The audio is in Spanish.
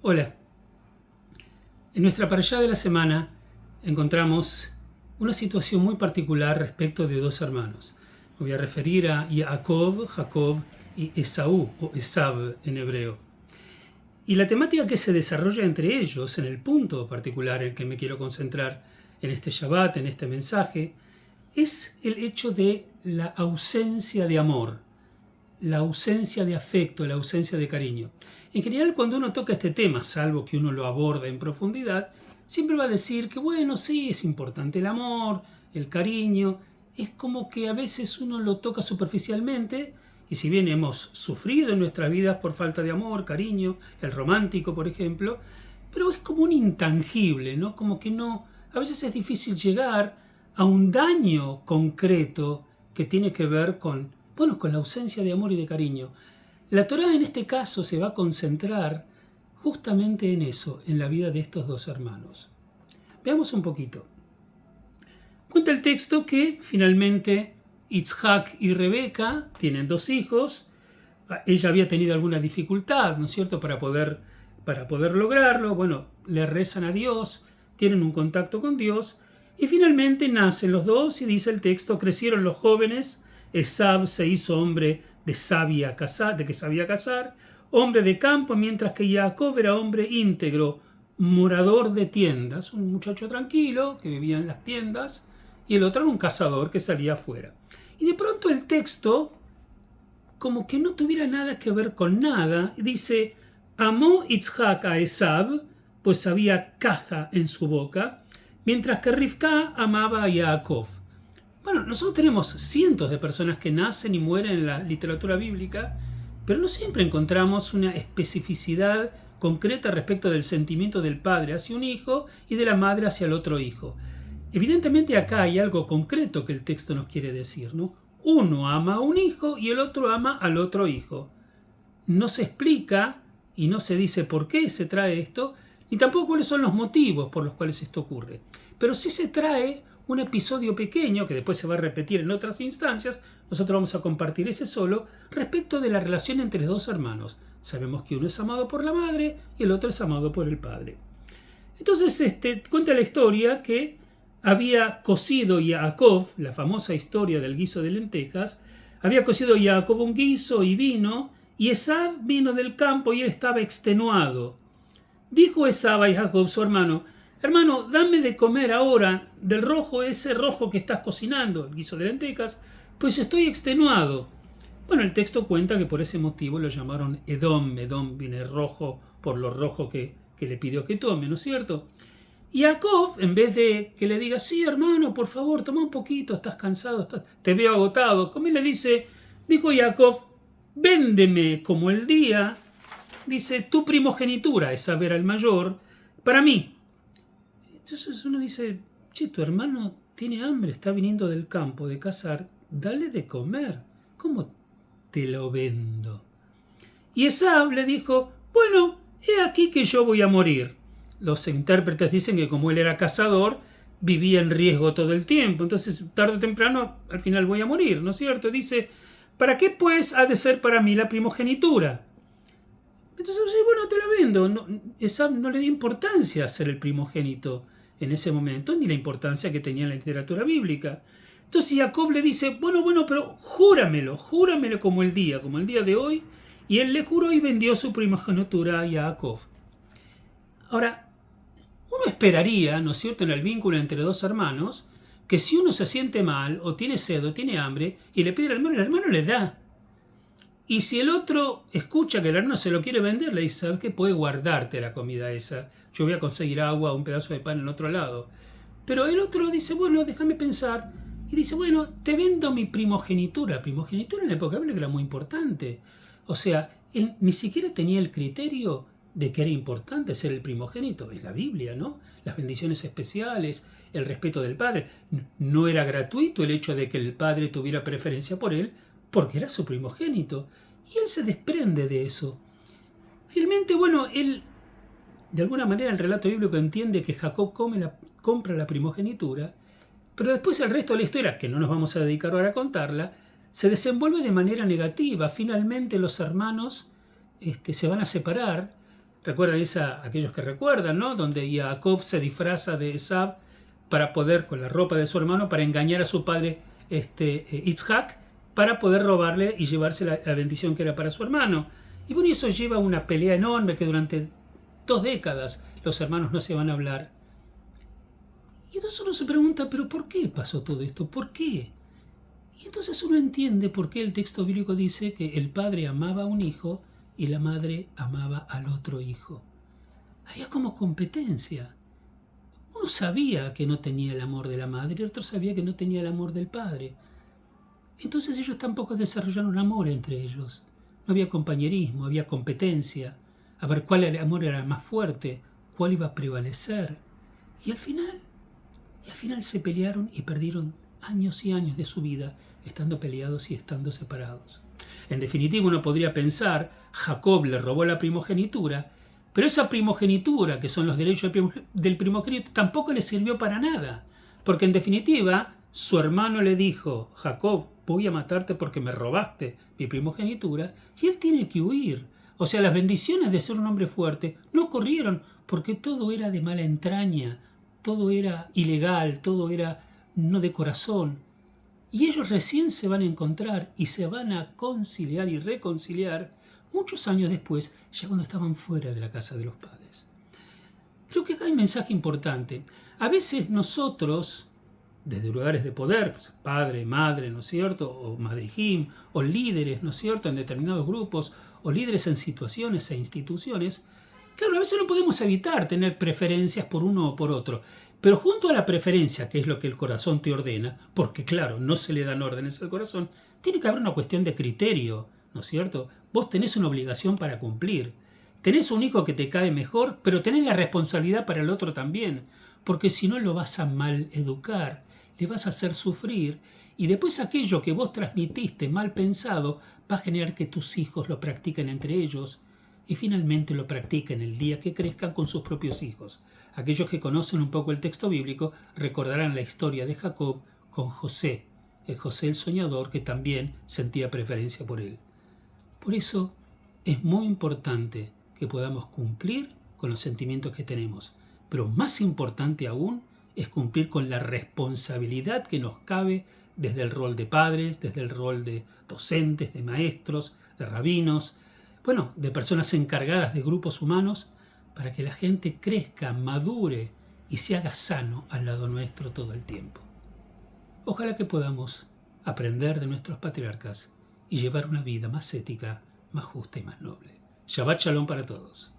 Hola, en nuestra parashá de la semana encontramos una situación muy particular respecto de dos hermanos. Me voy a referir a Jacob y Esaú, o Esav en hebreo. Y la temática que se desarrolla entre ellos, en el punto particular en que me quiero concentrar en este Shabbat, en este mensaje, es el hecho de la ausencia de amor, la ausencia de afecto, la ausencia de cariño. En general, cuando uno toca este tema, salvo que uno lo aborde en profundidad, siempre va a decir que bueno, sí, es importante el amor, el cariño. Es como que a veces uno lo toca superficialmente, y si bien hemos sufrido en nuestras vidas por falta de amor, cariño, el romántico, por ejemplo, pero es como un intangible, ¿no? Como que no, a veces es difícil llegar a un daño concreto que tiene que ver con la ausencia de amor y de cariño. La Torá en este caso se va a concentrar justamente en eso, en la vida de estos dos hermanos. Veamos un poquito. Cuenta el texto que finalmente Itzhak y Rebeca tienen dos hijos. Ella había tenido alguna dificultad, ¿no es cierto?, para poder lograrlo. Bueno, le rezan a Dios, tienen un contacto con Dios y finalmente nacen los dos y dice el texto, crecieron los jóvenes. Esav se hizo hombre de que sabía cazar, hombre de campo, mientras que Jacob era hombre íntegro, morador de tiendas, un muchacho tranquilo que vivía en las tiendas, y el otro era un cazador que salía afuera. Y de pronto el texto, como que no tuviera nada que ver con nada, dice, amó Itzhak a Esav, pues había caza en su boca, mientras que Rivka amaba a Jacob. Bueno, nosotros tenemos cientos de personas que nacen y mueren en la literatura bíblica, pero no siempre encontramos una especificidad concreta respecto del sentimiento del padre hacia un hijo y de la madre hacia el otro hijo. Evidentemente acá hay algo concreto que el texto nos quiere decir, ¿no? Uno ama a un hijo y el otro ama al otro hijo. No se explica y no se dice por qué se trae esto, ni tampoco cuáles son los motivos por los cuales esto ocurre. Pero sí se trae un episodio pequeño, que después se va a repetir en otras instancias, nosotros vamos a compartir ese solo, respecto de la relación entre dos hermanos. Sabemos que uno es amado por la madre y el otro es amado por el padre. Entonces cuenta la historia que había cocido Jacob, la famosa historia del guiso de lentejas, había cocido Jacob un guiso y vino, y Esav vino del campo y él estaba extenuado. Dijo Esav a Jacob, su hermano, hermano, dame de comer ahora del rojo, ese rojo que estás cocinando, el guiso de lentejas, pues estoy extenuado. Bueno, el texto cuenta que por ese motivo lo llamaron Edom. Edom viene rojo por lo rojo que le pidió que tome, ¿no es cierto? Y Jacob, en vez de que le diga, sí, hermano, por favor, toma un poquito, estás cansado, te veo agotado, como él le dijo Jacob, véndeme como el día, dice, tu primogenitura, Esav era el mayor, para mí. Entonces uno dice, che, tu hermano tiene hambre, está viniendo del campo de cazar, dale de comer. ¿Cómo te lo vendo? Y Esav le dijo, bueno, he aquí que yo voy a morir. Los intérpretes dicen que como él era cazador, vivía en riesgo todo el tiempo. Entonces, tarde o temprano, al final voy a morir, ¿no es cierto? Dice, ¿para qué pues ha de ser para mí la primogenitura? Entonces, bueno, te la vendo. Esav no le dio importancia a ser el primogénito en ese momento, ni la importancia que tenía en la literatura bíblica. Entonces Jacob le dice, bueno, pero júramelo como el día de hoy. Y él le juró y vendió su primogenitura a Jacob. Ahora, uno esperaría, ¿no es cierto?, en el vínculo entre dos hermanos, que si uno se siente mal, o tiene sed, o tiene hambre, y le pide al hermano, el hermano le da. Y si el otro escucha que el hermano se lo quiere vender, le dice, ¿sabes qué? Puede guardarte la comida esa. Yo voy a conseguir agua o un pedazo de pan en otro lado. Pero el otro dice, bueno, déjame pensar. Y dice, bueno, te vendo mi primogenitura. Primogenitura en la época bíblica era muy importante. O sea, él ni siquiera tenía el criterio de que era importante ser el primogénito. Es la Biblia, ¿no? Las bendiciones especiales, el respeto del padre. No era gratuito el hecho de que el padre tuviera preferencia por él, porque era su primogénito. Y él se desprende de eso. Finalmente, bueno, él, de alguna manera, el relato bíblico entiende que Jacob compra la primogenitura, pero después el resto de la historia, que no nos vamos a dedicar ahora a contarla, se desenvuelve de manera negativa. Finalmente los hermanos se van a separar. ¿Recuerdan aquellos que recuerdan, ¿no? Donde Jacob se disfraza de Esav para poder, con la ropa de su hermano, para engañar a su padre Yitzhak, para poder robarle y llevarse la bendición que era para su hermano. Y bueno, eso lleva a una pelea enorme que durante 2 décadas los hermanos no se van a hablar. Y entonces uno se pregunta, ¿pero por qué pasó todo esto? ¿Por qué? Y entonces uno entiende por qué el texto bíblico dice que el padre amaba a un hijo y la madre amaba al otro hijo. Había como competencia. Uno sabía que no tenía el amor de la madre y el otro sabía que no tenía el amor del padre. Entonces ellos tampoco desarrollaron amor entre ellos. No había compañerismo, había competencia. A ver cuál amor era más fuerte, cuál iba a prevalecer. Y al final se pelearon y perdieron años y años de su vida estando peleados y estando separados. En definitiva, uno podría pensar, Jacob le robó la primogenitura, pero esa primogenitura, que son los derechos del primogénito, tampoco le sirvió para nada. Porque en definitiva, su hermano le dijo, Jacob, voy a matarte porque me robaste mi primogenitura, y él tiene que huir. O sea, las bendiciones de ser un hombre fuerte no corrieron porque todo era de mala entraña, todo era ilegal, todo era no de corazón. Y ellos recién se van a encontrar y se van a conciliar y reconciliar muchos años después, ya cuando estaban fuera de la casa de los padres. Creo que acá hay un mensaje importante. A veces nosotros, desde lugares de poder, pues, padre, madre, ¿no es cierto?, o madrijim, o líderes, ¿no es cierto?, en determinados grupos, o líderes en situaciones e instituciones, claro, a veces no podemos evitar tener preferencias por uno o por otro, pero junto a la preferencia, que es lo que el corazón te ordena, porque claro, no se le dan órdenes al corazón, tiene que haber una cuestión de criterio, ¿no es cierto? Vos tenés una obligación para cumplir. Tenés un hijo que te cae mejor, pero tenés la responsabilidad para el otro también, porque si no lo vas a mal educar, le vas a hacer sufrir, y después aquello que vos transmitiste mal pensado va a generar que tus hijos lo practiquen entre ellos, y finalmente lo practiquen el día que crezcan con sus propios hijos. Aquellos que conocen un poco el texto bíblico recordarán la historia de Jacob con José, el José el soñador, que también sentía preferencia por él. Por eso es muy importante que podamos cumplir con los sentimientos que tenemos, pero más importante aún es cumplir con la responsabilidad que nos cabe desde el rol de padres, desde el rol de docentes, de maestros, de rabinos, bueno, de personas encargadas de grupos humanos, para que la gente crezca, madure y se haga sano al lado nuestro todo el tiempo. Ojalá que podamos aprender de nuestros patriarcas y llevar una vida más ética, más justa y más noble. Shabbat Shalom para todos.